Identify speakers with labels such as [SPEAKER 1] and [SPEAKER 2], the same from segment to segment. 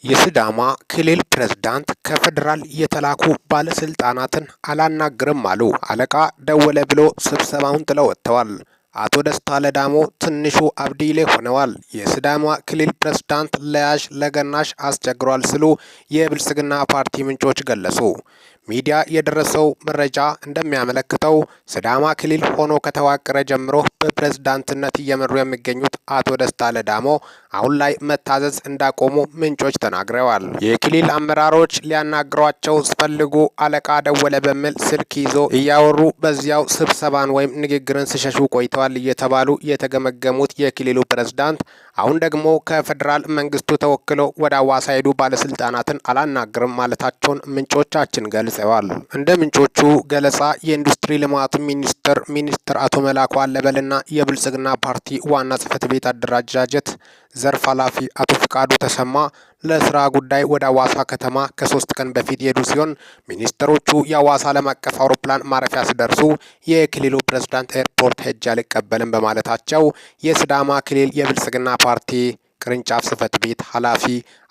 [SPEAKER 1] የሲዳማ ክልል ፕሬዝዳንት ከፌደራል የተላኩ ባለስልጣናትን አላናግርም አሉ። አለቃ ደወለ ብሎ ስብሰባውን ጥለው ወጥተዋል። አቶ ደስታ ለዳሞ ትንሹ አብዲሌ ሆነዋል። የሲዳማ ክልል ፕሬዝዳንት ለያዥ ለገናሽ አስቸግሯል ሲሉ የብልጽግና ፓርቲ ምንጮች ገለጹ። ሚዲያ የደረሰው መረጃ እንደሚያመለክተው ሲዳማ ክልል ሆኖ ከተዋቀረ ጀምሮ በፕሬዝዳንትነት እየመሩ የሚገኙት አቶ ደስታ ለዳሞ አሁን ላይ መታዘዝ እንዳቆሙ ምንጮች ተናግረዋል። የክልል አመራሮች ሊያናግሯቸው ሲፈልጉ አለቃ ደወለ በሚል ስልክ ይዞ እያወሩ በዚያው ስብሰባን ወይም ንግግርን ሲሸሹ ቆይተዋል እየተባሉ የተገመገሙት የክልሉ ፕሬዝዳንት አሁን ደግሞ ከፌደራል መንግስቱ ተወክሎ ወደ አዋሳ ሄዱ ባለስልጣናትን አላናግርም ማለታቸውን ምንጮቻችን ገልጸዋል። እንደ ምንጮቹ ገለጻ የኢንዱስትሪ ልማት ሚኒስትር አቶ መላኩ አለበልና የብልጽግና ፓርቲ ዋና ጽህፈት ቤት አደረጃጀት ዘርፍ ኃላፊ አቶ ፍቃዱ ተሰማ ለስራ ጉዳይ ወደ አዋሳ ከተማ ከ3 ቀን በፊት የሄዱ ሲሆን ሚኒስትሮቹ የአዋሳ ዓለም አቀፍ አውሮፕላን ማረፊያ ሲደርሱ የክልሉ ፕሬዝዳንት ኤርፖርት ሄጄ አልቀበልም በማለታቸው የሲዳማ ክልል የብልጽግና ፓርቲ ቅርንጫፍ ጽህፈት ቤት ኃላፊ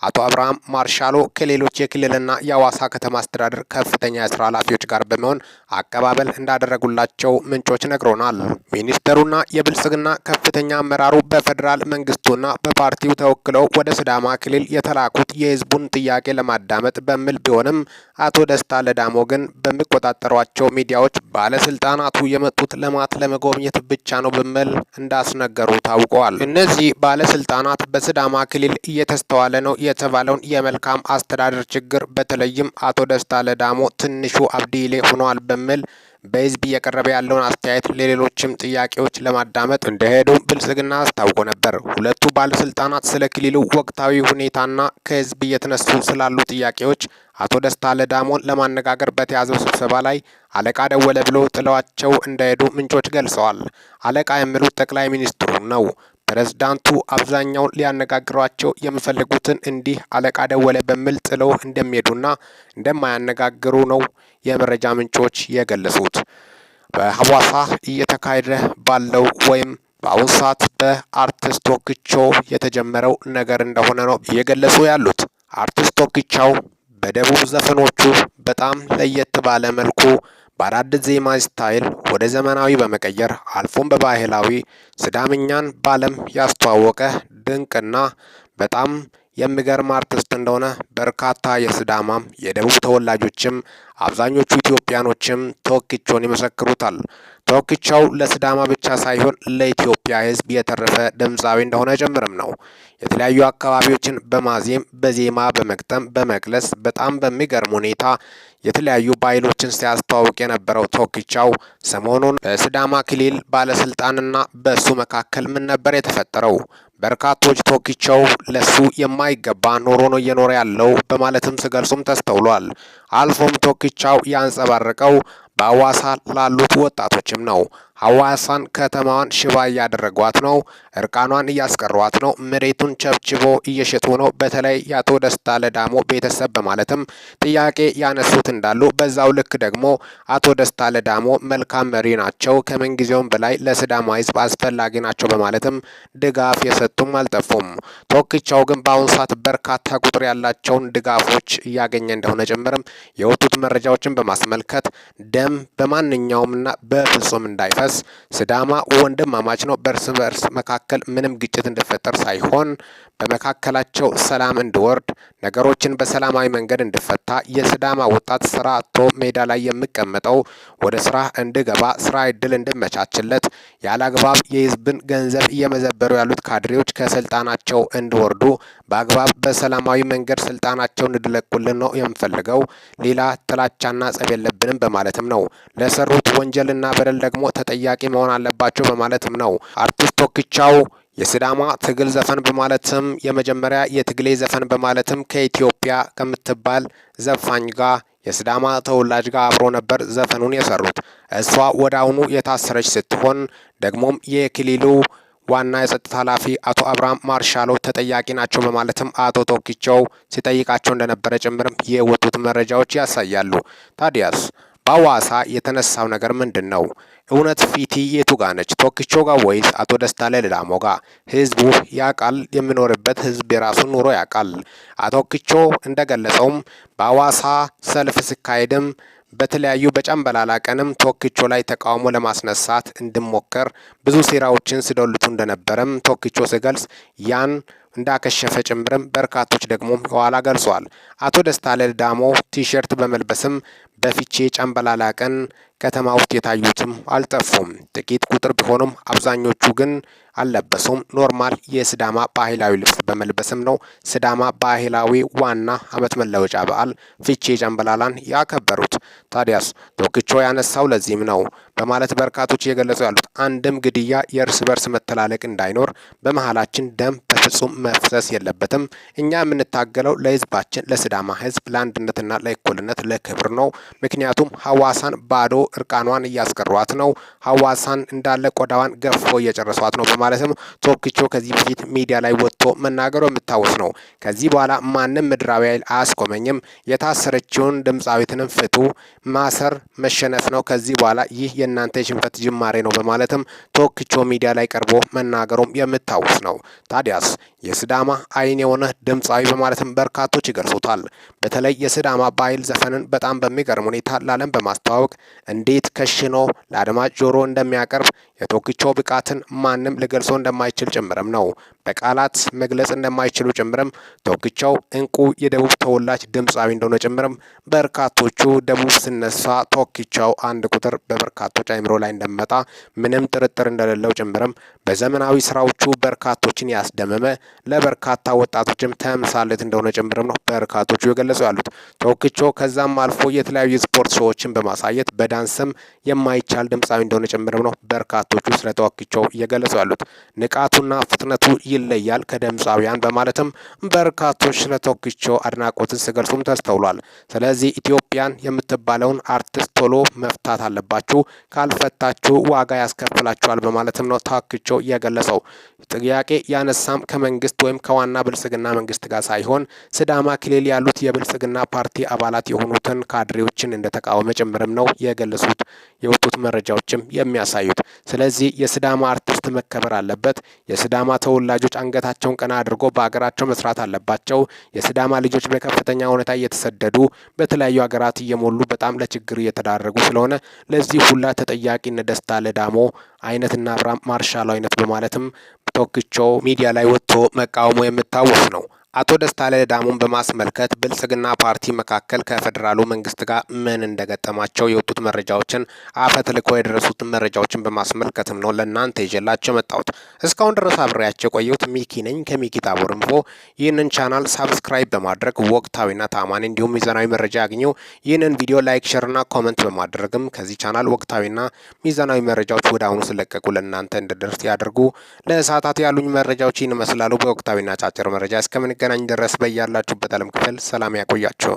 [SPEAKER 1] አቶ አብርሃም ማርሻሎ ከሌሎች የክልልና የአዋሳ ከተማ አስተዳደር ከፍተኛ የስራ ኃላፊዎች ጋር በመሆን አቀባበል እንዳደረጉላቸው ምንጮች ነግሮናል። ሚኒስተሩና የብልጽግና ከፍተኛ አመራሩ በፌደራል መንግስቱና በፓርቲው ተወክለው ወደ ሲዳማ ክልል የተላኩት የህዝቡን ጥያቄ ለማዳመጥ በሚል ቢሆንም አቶ ደስታ ለዳሞ ግን በሚቆጣጠሯቸው ሚዲያዎች ባለስልጣናቱ የመጡት ልማት ለመጎብኘት ብቻ ነው በሚል እንዳስነገሩ ታውቀዋል። እነዚህ ባለስልጣናት በሲዳማ ክልል እየተስተዋለ ነው የተባለውን የመልካም አስተዳደር ችግር በተለይም አቶ ደስታ ለዳሞ ትንሹ አብዲሌ ሆኗል በሚል በህዝብ እየቀረበ ያለውን አስተያየት ለሌሎችም ጥያቄዎች ለማዳመጥ እንደሄዱ ብልጽግና አስታውቆ ነበር። ሁለቱ ባለስልጣናት ስለ ክልሉ ወቅታዊ ሁኔታና ከህዝብ እየተነሱ ስላሉ ጥያቄዎች አቶ ደስታ ለዳሞን ለማነጋገር በተያዘው ስብሰባ ላይ አለቃ ደወለ ብሎ ጥለዋቸው እንደሄዱ ምንጮች ገልጸዋል። አለቃ የሚሉት ጠቅላይ ሚኒስትሩ ነው። ፕሬዝዳንቱ አብዛኛውን ሊያነጋግሯቸው የሚፈልጉትን እንዲህ አለቃ ደወለ በሚል ጥለው እንደሚሄዱና እንደማያነጋግሩ ነው የመረጃ ምንጮች የገለጹት። በሐዋሳ እየተካሄደ ባለው ወይም በአሁኑ ሰዓት በአርቲስት ቶክቻው የተጀመረው ነገር እንደሆነ ነው እየገለጹ ያሉት። አርቲስት ቶክቻው በደቡብ ዘፈኖቹ በጣም ለየት ባለ መልኩ በአዳዲስ ዜማ ስታይል ወደ ዘመናዊ በመቀየር አልፎም በባህላዊ ሲዳምኛን በዓለም ያስተዋወቀ ድንቅና በጣም የሚገርም አርቲስት እንደሆነ በርካታ የሲዳማም የደቡብ ተወላጆችም አብዛኞቹ ኢትዮጵያኖችም ቶክቻውን ይመሰክሩታል። ቶክቻው ለሲዳማ ብቻ ሳይሆን ለኢትዮጵያ ሕዝብ የተረፈ ድምፃዊ እንደሆነ ጭምርም ነው። የተለያዩ አካባቢዎችን በማዜም በዜማ በመግጠም በመግለጽ በጣም በሚገርም ሁኔታ የተለያዩ ባይሎችን ሲያስተዋውቅ የነበረው ቶክቻው ሰሞኑን በሲዳማ ክልል ባለስልጣንና በሱ መካከል ምን ነበር የተፈጠረው? በርካቶች ቶክቻው ለሱ የማይገባ ኑሮ ነው እየኖረ ያለው በማለትም ሲገልጹም ተስተውሏል። አልፎም ቶክቻው ያንጸባረቀው በአዋሳ ላሉት ወጣቶችም ነው። ሐዋሳን ከተማዋን ሽባ እያደረጓት ነው፣ እርቃኗን እያስቀሯት ነው፣ መሬቱን ቸብችቦ እየሸጡ ነው። በተለይ የአቶ ደስታ ለዳሞ ቤተሰብ በማለትም ጥያቄ ያነሱት እንዳሉ፣ በዛው ልክ ደግሞ አቶ ደስታ ለዳሞ መልካም መሪ ናቸው፣ ከምንጊዜውም በላይ ለሲዳማ ሕዝብ አስፈላጊ ናቸው በማለትም ድጋፍ የሰጡም አልጠፉም። ቶክቻው ግን በአሁኑ ሰዓት በርካታ ቁጥር ያላቸውን ድጋፎች እያገኘ እንደሆነ ጭምርም የወጡት መረጃዎችን በማስመልከት ደም በማንኛውምና በፍጹም እንዳይፈስ ሲዳማ ወንድማማች ነው። በእርስ በእርስ መካከል ምንም ግጭት እንዲፈጠር ሳይሆን በመካከላቸው ሰላም እንዲወርድ ነገሮችን በሰላማዊ መንገድ እንዲፈታ የሲዳማ ወጣት ስራ አጥቶ ሜዳ ላይ የሚቀመጠው ወደ ስራ እንዲገባ ስራ እድል እንዲመቻችለት ያለአግባብ የህዝብን ገንዘብ እየመዘበሩ ያሉት ካድሬዎች ከስልጣናቸው እንዲወርዱ በአግባብ በሰላማዊ መንገድ ስልጣናቸውን እንዲለቁልን ነው የምፈልገው። ሌላ ጥላቻና ጸብ የለብንም በማለትም ነው። ለሰሩት ወንጀልና በደል ደግሞ ተጠያቂ መሆን አለባቸው በማለትም ነው። አርቲስት ቶክቻው የሲዳማ ትግል ዘፈን በማለትም የመጀመሪያ የትግሌ ዘፈን በማለትም ከኢትዮጵያ ከምትባል ዘፋኝ ጋር የሲዳማ ተወላጅ ጋር አብሮ ነበር ዘፈኑን የሰሩት። እሷ ወደ አሁኑ የታሰረች ስትሆን ደግሞም የክልሉ ዋና የጸጥታ ኃላፊ አቶ አብርሃም ማርሻሎ ተጠያቂ ናቸው በማለትም አቶ ቶክቻው ሲጠይቃቸው እንደነበረ ጭምርም የወጡት መረጃዎች ያሳያሉ። ታዲያስ በሐዋሳ የተነሳው ነገር ምንድነው? እውነት ፊቲ የቱ ጋ ነች? ቶክቾ ጋር ወይስ አቶ ደስታ ሌዳሞ ጋር? ህዝቡ ያውቃል። የሚኖርበት ህዝብ የራሱን ኑሮ ያውቃል። አቶ ቶክቾ እንደገለጸውም በሐዋሳ ሰልፍ ሲካሄድም በተለያዩ በጨምበላላ ቀንም ቶክቾ ላይ ተቃውሞ ለማስነሳት እንዲሞከር ብዙ ሴራዎችን ሲዶልቱ እንደነበረም ቶክቾ ሲገልጽ ያን እንዳከሸፈ ጭምርም በርካቶች ደግሞ የኋላ ገልጿል። አቶ ደስታ ሌዳሞ ቲሸርት በመልበስም በፊቼ ጨምበላላ ቀን ከተማ ውስጥ የታዩትም አልጠፉም። ጥቂት ቁጥር ቢሆኑም አብዛኞቹ ግን አልለበሱም። ኖርማል የሲዳማ ባህላዊ ልብስ በመልበስም ነው ሲዳማ ባህላዊ ዋና ዓመት መለወጫ በዓል ፊቼ ጨምበላላን ያከበሩት። ታዲያስ ቶክቾ ያነሳው ለዚህም ነው በማለት በርካቶች እየገለጹ ያሉት። አንድም ግድያ፣ የእርስ በርስ መተላለቅ እንዳይኖር በመሀላችን ደም በፍጹም መፍሰስ የለበትም። እኛ የምንታገለው ለህዝባችን፣ ለሲዳማ ህዝብ፣ ለአንድነትና ለእኩልነት፣ ለክብር ነው። ምክንያቱም ሐዋሳን ባዶ እርቃኗን እያስቀሯት ነው። ሐዋሳን እንዳለ ቆዳዋን ገፎ እየጨረሷት ነው በማለትም ቶክቾ ከዚህ በፊት ሚዲያ ላይ ወጥቶ መናገሩ የሚታወስ ነው። ከዚህ በኋላ ማንም ምድራዊ ኃይል አያስቆመኝም፣ የታሰረችውን ድምፃዊትንም ፍቱ፣ ማሰር መሸነፍ ነው፣ ከዚህ በኋላ ይህ የእናንተ የሽንፈት ጅማሬ ነው በማለትም ቶክቾ ሚዲያ ላይ ቀርቦ መናገሩም የሚታወስ ነው። ታዲያስ የሲዳማ አይን የሆነ ድምፃዊ በማለትም በርካቶች ይገልጹታል። በተለይ የሲዳማ ባህል ዘፈንን በጣም በሚገርም ሁኔታ ለዓለም በማስተዋወቅ እንዴት ከሽኖ ለአድማጭ ጆሮ እንደሚያቀርብ የቶክቾ ብቃትን ማንም ሊገልጾ እንደማይችል ጭምርም ነው። በቃላት መግለጽ እንደማይችሉ ጭምርም ቶክቾው እንቁ የደቡብ ተወላጅ ድምፃዊ እንደሆነ ጭምርም በርካቶቹ ደቡብ ሲነሳ ቶክቾው አንድ ቁጥር በበርካቶች አይምሮ ላይ እንደመጣ ምንም ጥርጥር እንደሌለው ጭምርም በዘመናዊ ስራዎቹ በርካቶችን ያስደመመ ለበርካታ ወጣቶችም ተምሳሌት እንደሆነ ጭምርም ነው በርካቶቹ የገለጹ ያሉት። ቶክቾ ከዛም አልፎ የተለያዩ ስፖርት ሾዎችን በማሳየት በዳንስም የማይቻል ድምፃዊ እንደሆነ ጭምርም ነው በርካቶቹ ስለ ቶክቾ እየገለጹ ያሉት። ንቃቱና ፍጥነቱ ይለያል ከድምፃውያን በማለትም በርካቶች ስለ ቶክቾ አድናቆትን ሲገልጹም ተስተውሏል። ስለዚህ ኢትዮጵያን የምትባለውን አርቲስት ቶሎ መፍታት አለባችሁ፣ ካልፈታችሁ ዋጋ ያስከፍላችኋል በማለትም ነው ቶክቾ የገለጸው። ጥያቄ ያነሳም ከመንግስት ወይም ከዋና ብልጽግና መንግስት ጋር ሳይሆን ሲዳማ ክልል ያሉት የብልጽግና ፓርቲ አባላት የሆኑትን ካድሬዎችን እንደተቃወመ ጭምርም ነው የገለጹት የወጡት መረጃዎችም የሚያሳዩት። ስለዚህ የሲዳማ አርቲስት መከበር አለበት። የሲዳማ ተወላጆች አንገታቸውን ቀና አድርጎ በሀገራቸው መስራት አለባቸው። የሲዳማ ልጆች በከፍተኛ ሁኔታ እየተሰደዱ በተለያዩ ሀገራት እየሞሉ በጣም ለችግር እየተዳረጉ ስለሆነ ለዚህ ሁላ ተጠያቂነት ደስታ ሌዳሞ አይነትና አብርሃም ማርሻል አይነት በማለትም ቶክቾ ሚዲያ ላይ ወጥቶ መቃወሙ የሚታወስ ነው። አቶ ደስታ ሌዳሞን በማስመልከት ብልጽግና ፓርቲ መካከል ከፌዴራሉ መንግስት ጋር ምን እንደገጠማቸው የወጡት መረጃዎችን አፈትልኮ የደረሱትን መረጃዎችን በማስመልከትም ነው ለእናንተ ይዤላቸው መጣሁት። እስካሁን ድረስ አብሬያቸው የቆየሁት ሚኪ ነኝ ከሚኪ ታቦር ኢንፎ። ይህንን ቻናል ሳብስክራይብ በማድረግ ወቅታዊና ታማኒ እንዲሁም ሚዛናዊ መረጃ ያግኙ። ይህንን ቪዲዮ ላይክ፣ ሼርና ኮመንት በማድረግም ከዚህ ቻናል ወቅታዊና ሚዛናዊ መረጃዎች ወደ አሁኑ ስለቀቁ ለእናንተ እንድደርስ ያድርጉ። ለሰዓታት ያሉኝ መረጃዎች ይህን ይመስላሉ። በወቅታዊና ጫጭር መረጃ እስከምንገናኝ ድረስ በያላችሁበት ዓለም ክፍል ሰላም ያቆያቸው።